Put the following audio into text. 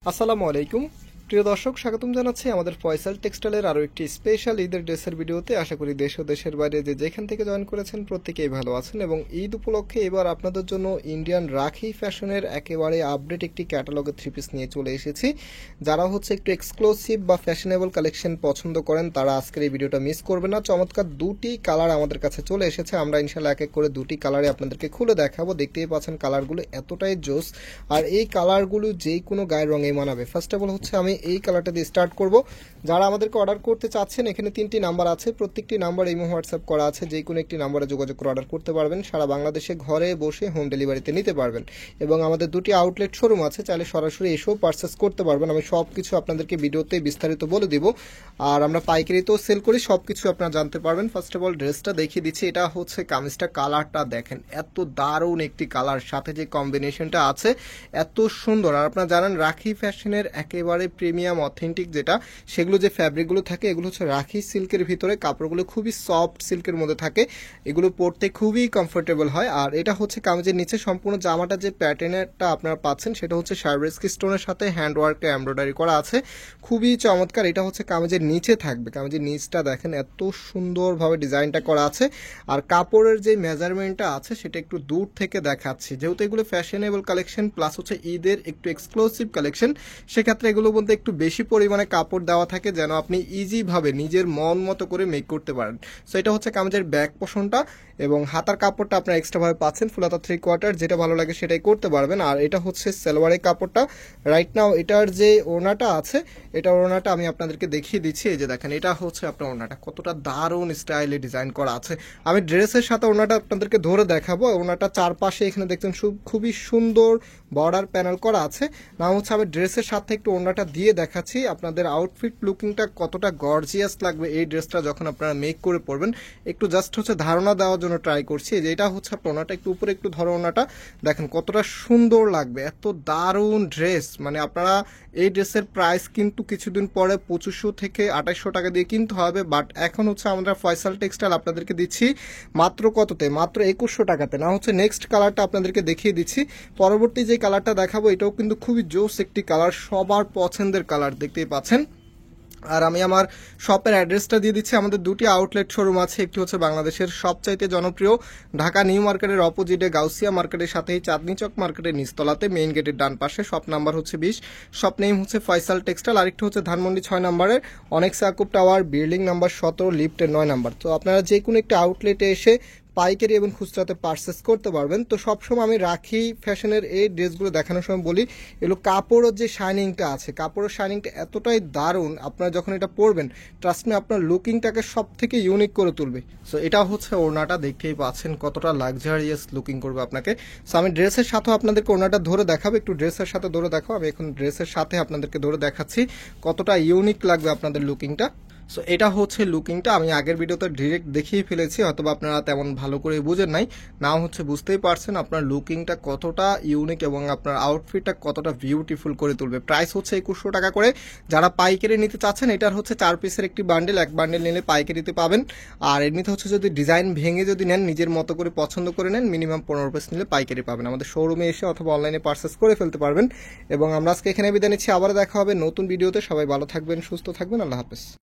আসসালামু আলাইকুম প্রিয় দর্শক, স্বাগতম জানাচ্ছি আমাদের ফয়সাল টেক্সটাইলের আরও একটি স্পেশাল ঈদের ড্রেসের ভিডিওতে। আশা করি দেশ ও দেশের বাইরে যেখান থেকে জয়েন করেছেন প্রত্যেকেই ভালো আছেন এবং ঈদ উপলক্ষে এবার আপনাদের জন্য ইন্ডিয়ান রাখি ফ্যাশনের একেবারে আপডেট একটি ক্যাটালগের থ্রি পিস নিয়ে চলে এসেছি। যারা একটু এক্সক্লুসিভ বা ফ্যাশনেবল কালেকশন পছন্দ করেন তারা আজকের এই ভিডিওটা মিস করবেন না। চমৎকার দুটি কালার আমাদের কাছে চলে এসেছে, আমরা ইনশাল্লাহ এক এক করে দুটি কালারে আপনাদেরকে খুলে দেখাবো। দেখতেই পাচ্ছেন কালারগুলো এতটাই জোস, আর এই কালারগুলো যে কোনো গায়ের রঙে মানাবে। ফার্স্ট অফ অল আমি এই কালারটা দিয়ে স্টার্ট করব। যারা আমাদেরকে অর্ডার করতে চাচ্ছেন, এখানে 3টি নাম্বার আছে, প্রত্যেকটি নাম্বার ইমো হোয়াটসঅ্যাপ করা আছে, যে কোনো একটি নাম্বারে যোগাযোগ করে অর্ডার করতে পারবেন। সারা বাংলাদেশে ঘরে বসে হোম ডেলিভারিতে নিতে পারবেন এবং আমাদের দুটি আউটলেট শোরুম আছে, চাইলে সরাসরি এসেও পারচেস করতে পারবেন। আমি সব কিছু আপনাদেরকে ভিডিওতে বিস্তারিত বলে দিব, আর আমরা পাইকারিতেও সেল করি, সব কিছু আপনারা জানতে পারবেন। ফার্স্ট অফ অল ড্রেসটা দেখিয়ে দিচ্ছি। এটা কামিজটা, কালারটা দেখেন, এত দারুণ একটি কালার, সাথে যে কম্বিনেশনটা আছে এত সুন্দর। আর আপনারা জানেন রাখি ফ্যাশনের একেবারে প্রিমিয়াম অথেন্টিক যেটা, সেগুলো যে ফ্যাব্রিকগুলো থাকে এগুলো রাখি সিল্কের ভিতরে, কাপড়গুলো খুবই সফট সিল্কের মধ্যে থাকে, এগুলো পরতে খুবই কমফোর্টেবল হয়। আর এটা কামিজের নিচে সম্পূর্ণ জামাটা যে প্যাটার্নটা আপনারা পাচ্ছেন সেটা সার্ভেস্কি স্টোনের সাথে হ্যান্ড ওয়ার্কে এমব্রয়ডারি করা আছে, খুবই চমৎকার। এটা কামিজের নিচে থাকবে, কামিজের নিচটা দেখেন এত সুন্দরভাবে ডিজাইনটা করা আছে। আর কাপড়ের যে মেজারমেন্টটা আছে সেটা একটু দূর থেকে দেখাচ্ছি, যেহেতু এগুলো ফ্যাশনেবল কালেকশন প্লাস ঈদের একটু এক্সক্লুসিভ কালেকশন, সেক্ষেত্রে এগুলো বলতে একটু বেশি পরিমাণে কাপড় দেওয়া থাকে যেন আপনি ইজিভাবে নিজের মন মতো করে মেক করতে পারেন। সো এটা কামিজের ব্যাক পোর্শনটা, এবং হাতার কাপড়টা আপনারা এক্সট্রাভাবে পাচ্ছেন ফুল হাতা 3/4, যেটা ভালো লাগে সেটাই করতে পারবেন। আর এটা সালোয়ারের কাপড়টা। রাইট নাও এটার যে ওড়নাটা আছে, এটা ওড়নাটা আমি আপনাদেরকে দেখিয়ে দিচ্ছি। এই যে দেখেন, এটা আপনার ওড়নাটা কতটা দারুণ স্টাইলে ডিজাইন করা আছে। আমি ড্রেসের সাথে ওড়নাটা আপনাদেরকে ধরে দেখাবো। ওড়নাটা চারপাশে এখানে দেখছেন খুবই সুন্দর বর্ডার প্যানেল করা আছে। নাম আমি ড্রেসের সাথে একটু ওড়নাটা দিয়ে দেখাচ্ছি আপনাদের আউটফিট লুকিংটা কতটা গর্জিয়াস লাগবে এই ড্রেসটা যখন আপনারা মেক করে পরবেন। একটু জাস্ট ধারণা দেওয়ার জন্য ট্রাই করছি। যে এটা আপনার ওড়নাটা একটু উপরে একটু ধরো, ওড়নাটা দেখেন কতটা সুন্দর লাগবে, এত দারুণ ড্রেস। মানে আপনারা এই ড্রেসের প্রাইস কিন্তু কিছুদিন পরে 2500 থেকে 2800 টাকা দিয়ে কিনতে হবে, বাট এখন আমরা ফয়সাল টেক্সটাইল আপনাদেরকে দিচ্ছি মাত্র কততে, মাত্র 2100 টাকাতে। না নেক্সট কালারটা আপনাদেরকে দেখিয়ে দিচ্ছি। পরবর্তী যে কালারটা দেখাবো এটাও কিন্তু খুবই জোস একটি কালার, সবার পছন্দের কালার, দেখতেই পাচ্ছেন। আর আমি আমার শপের অ্যাড্রেসটা দিয়ে দিচ্ছি। আমাদের দুটি আউটলেট শোরুম আছে, একটি বাংলাদেশের সবচাইতে জনপ্রিয় ঢাকা নিউ মার্কেটের অপোজিটে গাউসিয়া মার্কেটের সাথেই চাঁদনি চক মার্কেটের নিচতলাতে মেইন গেটের ডান পাশে। Shop number 20, shop name Faisal textile. আরেকটি ধানমন্ডি 6 নম্বরের অনেক সাকুব টাওয়ার, বিল্ডিং নাম্বার 17, লিফটের 9 নাম্বার। তো আপনারা যে কোনো একটা আউটলেটে এসে পাইকারি এবং খুচরাতে পারচেস করতে পারবেন। তো সবসময় আমি রাখি ফ্যাশনের এই ড্রেসগুলো দেখানোর সময় বলি, এগুলো কাপড়ের যে শাইনিংটা আছে, কাপড়ের শাইনিংটা এতটাই দারুণ, আপনারা যখন এটা পরবেন ট্রাস্ট মি আপনার লুকিংটাকে সব থেকে ইউনিক করে তুলবে। সো এটা ওড়নাটা, দেখতেই পাচ্ছেন কতটা লাক্সারিয়াস লুকিং করবে আপনাকে। সো আমি ড্রেসের সাথেও আপনাদেরকে ওড়নাটা ধরে দেখাবো, একটু ড্রেসের সাথে ধরে দেখাবো। আমি এখন ড্রেসের সাথে আপনাদেরকে ধরে দেখাচ্ছি কতটা ইউনিক লাগবে আপনাদের লুকিংটা। সো এটা লুকিংটা আমি আগের ভিডিওতে ডিরেক্ট দেখিয়ে ফেলেছি, অথবা আপনারা তেমন ভালো করে বুঝেন নাই, না বুঝতেই পারছেন আপনার লুকিংটা কতটা ইউনিক এবং আপনার আউটফিটটা কতটা বিউটিফুল করে তুলবে। প্রাইস 2100 টাকা করে। যারা পাইকারি নিতে চাচ্ছেন, এটার 4 পিসের একটি বান্ডেল, এক বান্ডেল নিলে পাইকারিতে পাবেন। আর এমনিতে যদি ডিজাইন ভেঙে যদি নেন, নিজের মতো করে পছন্দ করে নেন, মিনিমাম 15 পিস নিলে পাইকারি পাবেন। আমাদের শোরুমে এসে অথবা অনলাইনে পারচেস করে ফেলতে পারবেন। এবং আমরা আজকে এখানে বিদায় নিচ্ছি, আবার দেখা হবে নতুন ভিডিওতে। সবাই ভালো থাকবেন, সুস্থ থাকবেন, আল্লাহ হাফেজ।